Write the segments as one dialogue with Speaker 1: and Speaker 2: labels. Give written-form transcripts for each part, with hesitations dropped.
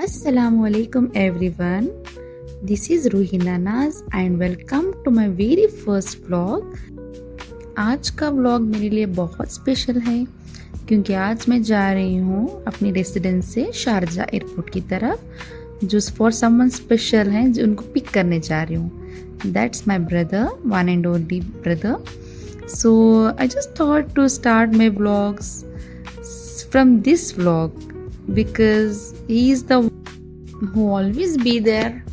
Speaker 1: Assalamualaikum everyone. This is Ruhina Naz and welcome to my very first vlog. आज का vlog मेरे लिए बहुत स्पेशल है क्योंकि आज मैं जा रही हूँ अपनी रेसिडेंस से शारजा एयरपोर्ट की तरफ जो फॉर समवन स्पेशल हैं जो उनको पिक करने जा रही हूँ. That's my brother, one and only brother. So I just thought to start my vlogs from this vlog because he is the who always be there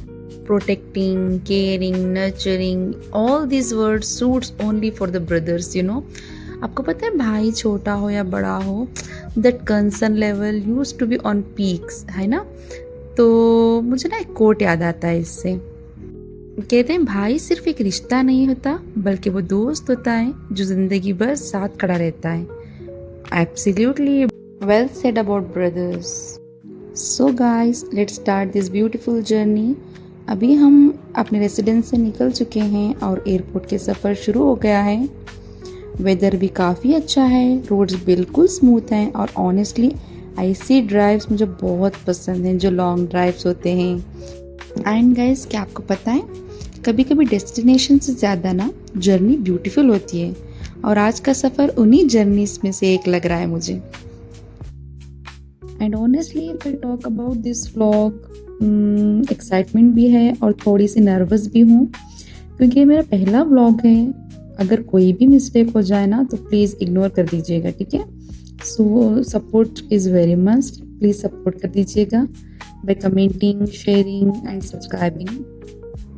Speaker 1: protecting, caring, nurturing. All these words suits only for the brothers, you know. आपको पता है भाई छोटा हो या बड़ा हो that concern level used to be on peaks, है ना. तो मुझे ना एक कोट याद आता है इससे. कहते हैं भाई सिर्फ एक रिश्ता नहीं होता बल्कि वो दोस्त होता है जो जिंदगी भर साथ खड़ा रहता है. Absolutely well said about brothers. So guys, let's start this beautiful journey. अभी हम अपने रेसिडेंस से निकल चुके हैं और एयरपोर्ट के सफ़र शुरू हो गया है. वेदर भी काफ़ी अच्छा है, रोड्स बिल्कुल स्मूथ हैं और ऑनेस्टली ऐसी ड्राइव्स मुझे बहुत पसंद हैं जो लॉन्ग ड्राइव्स होते हैं. एंड गाइस, क्या आपको पता है कभी कभी डेस्टिनेशन से ज़्यादा ना जर्नी ब्यूटीफुल होती है और आज का सफ़र उन्हीं जर्नीज में से एक लग रहा है मुझे. And honestly if I talk about this vlog, excitement भी है और थोड़ी सी नर्वस भी हूँ क्योंकि ये मेरा पहला व्लॉग है. अगर कोई भी मिस्टेक हो जाए ना तो प्लीज़ इग्नोर कर दीजिएगा, ठीक है. So support is very must. Please support कर दीजिएगा by commenting, sharing and subscribing.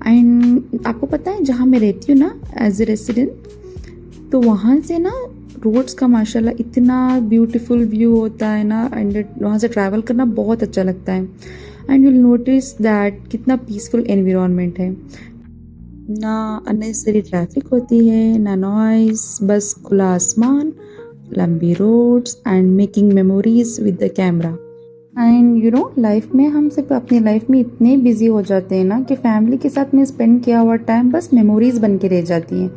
Speaker 1: And आपको पता है जहाँ मैं रहती हूँ ना एज ए रेसिडेंट, तो वहाँ से ना रोड्स का माशाल्लाह इतना ब्यूटीफुल व्यू होता है ना. एंड वहाँ से ट्रैवल करना बहुत अच्छा लगता है. And you will notice that कितना पीसफुल एनवायरनमेंट है. ना अननेसेसरी ट्रैफिक होती है, ना नॉइस, बस खुला आसमान, लंबी roads and making memories with the camera. And you know, life में हम सिर्फ अपनी लाइफ में इतने बिजी हो जाते हैं ना कि फैमिली के साथ में स्पेंड किया हुआ टाइम बस मेमोरीज बन के रह जाती हैं.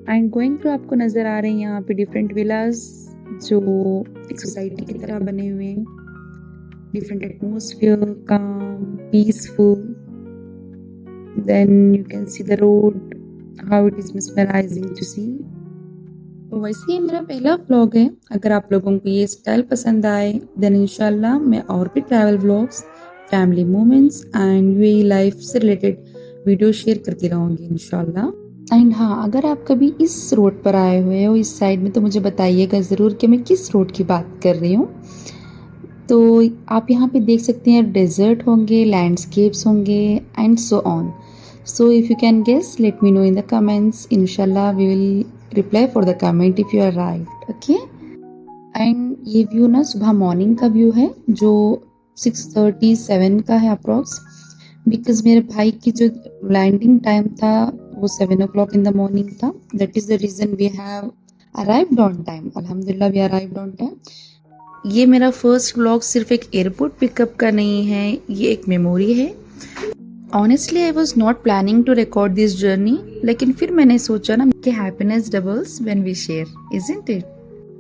Speaker 1: एंड गोइंग थ्रू आपको नज़र आ रहे हैं यहाँ पे डिफरेंट विलास जो एक सोसाइटी की तरह बने हुए हैं. Different atmosphere, calm, peaceful. Then you can see the road, how it is mesmerising to see. तो वैसे ये मेरा पहला व्लॉग है. अगर आप लोगों को ये स्टाइल पसंद आए देन इंशाल्लाह मैं और भी travel vlogs, family moments and UAE life से रिलेटेड वीडियो शेयर करती रहूँगी इंशाल्लाह. एंड हाँ, अगर आप कभी इस रोड पर आए हुए हो इस साइड में तो मुझे बताइएगा ज़रूर कि मैं किस रोड की बात कर रही हूँ. तो आप यहाँ पे देख सकते हैं डेजर्ट होंगे, लैंडस्केप्स होंगे and so on. So if you can guess let me know in the comments. इंशाल्लाह we will reply for the comment if you are right. Okay. And ये व्यू ना सुबह मॉर्निंग का व्यू है जो 6:37 का है अप्रॉक्स. बिकॉज मेरे भाई की जो लैंडिंग टाइम था वो 7 o'clock in the morning था. That is the reason we have arrived on time. Alhamdulillah we arrived on time. ये मेरा फर्स्ट व्लॉग सिर्फ एक एयरपोर्ट पिकअप का नहीं है, ये एक मेमोरी है. Honestly I was not planning to record this journey, लेकिन फिर मैंने सोचा ना कि happiness doubles when we share, isn't it.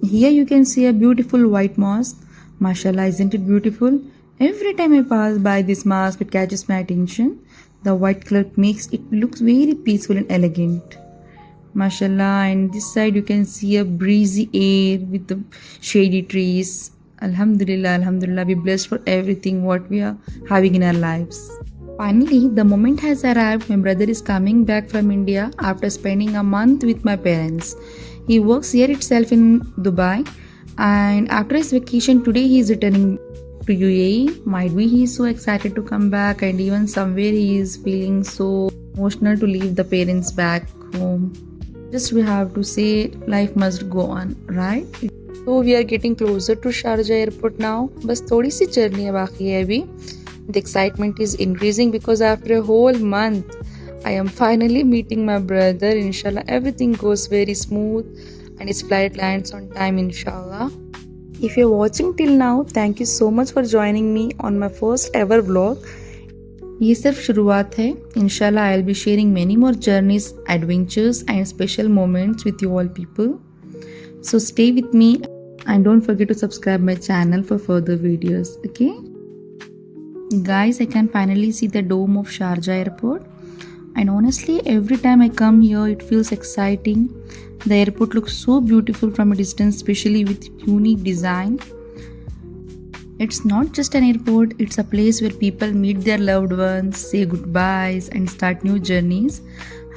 Speaker 1: Here you can see a beautiful white mosque. माशाल्लाह, isn't it beautiful. Every time I pass by this mosque, it catches my attention. The white color makes it look very peaceful and elegant. Mashallah. And this side you can see a breezy air with the shady trees. Alhamdulillah, Alhamdulillah. We're blessed for everything what we are having in our lives. Finally, the moment has arrived. My brother is coming back from India after spending a month with my parents. He works here itself in Dubai. And after his vacation, today he is returning to UAE. Might be he is so excited to come back, and even somewhere he is feeling so emotional to leave the parents back home. Just we have to say life must go on, right? So we are getting closer to Sharjah airport now. बस थोड़ी सी journey है बाकी है अभी. The excitement is increasing because after a whole month I am finally meeting my brother. Inshallah everything goes very smooth and his flight lands on time inshallah. If you're watching till now, thank you so much for joining me on my first ever vlog. ये सिर्फ शुरुआत है. इंशाल्लाह I'll be sharing many more journeys, adventures and special moments with you all people. So stay with me and don't forget to subscribe my channel for further videos. Okay? Guys, I can finally see the dome of Sharjah airport. And honestly, every time I come here, it feels exciting. The airport looks so beautiful from a distance, especially with unique design. It's not just an airport, it's a place where people meet their loved ones, say goodbyes and start new journeys.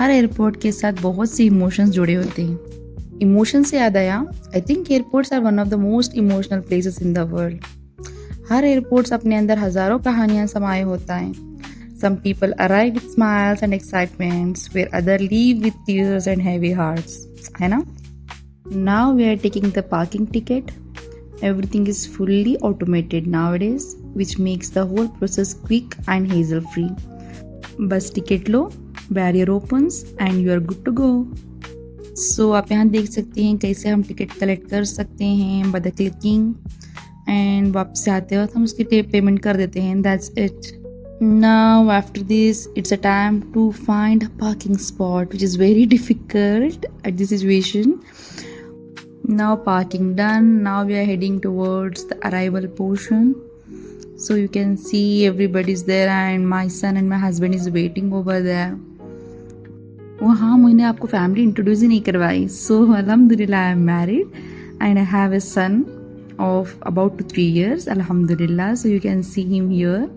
Speaker 1: Her airport के साथ बहुत से emotions जुड़े होते हैं. Emotion से याद आया, I think airports are one of the most emotional places in the world. हर एयरपोर्ट्स अपने अंदर हजारों कहानियां समाये होता है. Some people arrive with smiles and excitements, where others leave with tears and heavy hearts. है ना? Now we are taking the parking ticket. Everything is fully automated nowadays, which makes the whole process quick and hassle-free. बस ticket low, barrier opens and you are good to go. So आप यहाँ देख सकते हैं कैसे हम ticket collect कर सकते हैं by the clicking, and वापस आते वक्त हम उसकी पेमेंट कर देते हैं. That's it. Now after this, it's a time to find a parking spot, which is very difficult at this situation. Now parking done. Now we are heading towards the arrival portion. So you can see everybody's there and my son and my husband is waiting over there. हाँ, मैंने आपको family introduce ही नहीं करवाई. So alhamdulillah I am married and I have a son of about 3 years. Alhamdulillah. So you can see him here.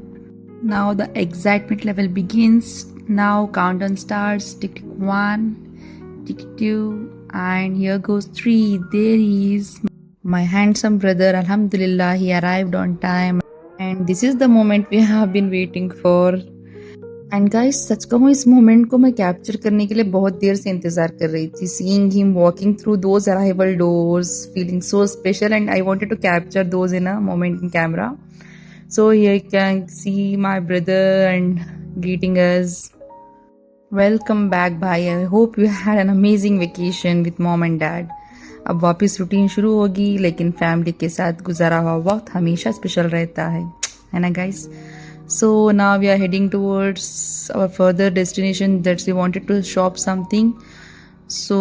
Speaker 1: Now the excitement level begins. Now countdown starts. Tick tick 1, tick 2, and here goes 3. There he is, my handsome brother. Alhamdulillah, he arrived on time. And this is the moment we have been waiting for. And guys, सच कहूँ इस moment को मैं capture करने के लिए बहुत देर से इंतज़ार कर रही थी. Seeing him walking through those arrival doors, feeling so special, and I wanted to capture those in a moment in camera. So here you can see my brother and greeting us. Welcome back भाई. I hope you had an amazing vacation with mom and dad. अब वापस routine शुरू होगी, लेकिन family के साथ गुजारा हुआ वक्त हमेशा स्पेशल रहता है ना guys? So now we are heading towards our further destination that we wanted to shop something. So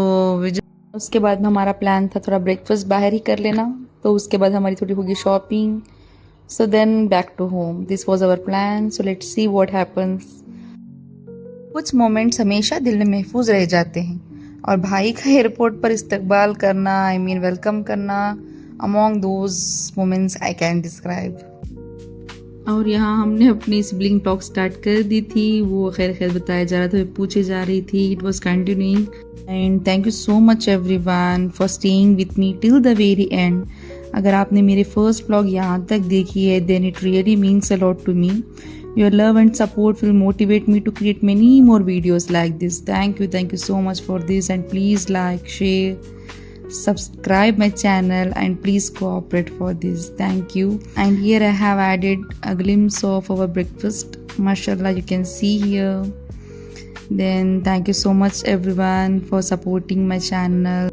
Speaker 1: उसके बाद हमारा प्लान था थोड़ा ब्रेकफास्ट बाहर ही कर लेना, तो उसके बाद हमारी थोड़ी होगी shopping. So then back to home. This was our plan. So let's see what happens. कुछ मोमेंट्स हमेशा दिल में महफूज रह जाते हैं, और भाई का एयरपोर्ट पर इस्तकबाल करना, I mean वेलकम करना, among those moments I can describe. और यहाँ हमने अपनी सिबलिंग टॉक स्टार्ट कर दी थी. वो खैर बताया जा रहा था, पूछे जा रही थी. It was continuing. And thank you so much everyone for staying with me till the very end. अगर आपने मेरे फर्स्ट व्लॉग यहाँ तक देखी है, then it really means a lot to me. Your love and support will motivate me to create many more videos like this. Thank you so much for this, and please like, share, subscribe my channel, and please cooperate for this. Thank you. And here I have added a glimpse of our breakfast. Mashallah, you can see here. Then thank you so much everyone for supporting my channel.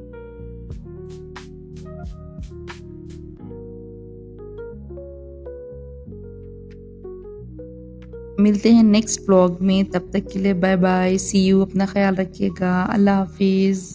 Speaker 1: मिलते हैं next blog में. तब तक के लिए bye bye. C you. अपना ख्याल रखिएगा. अल्लाह हाफिज़.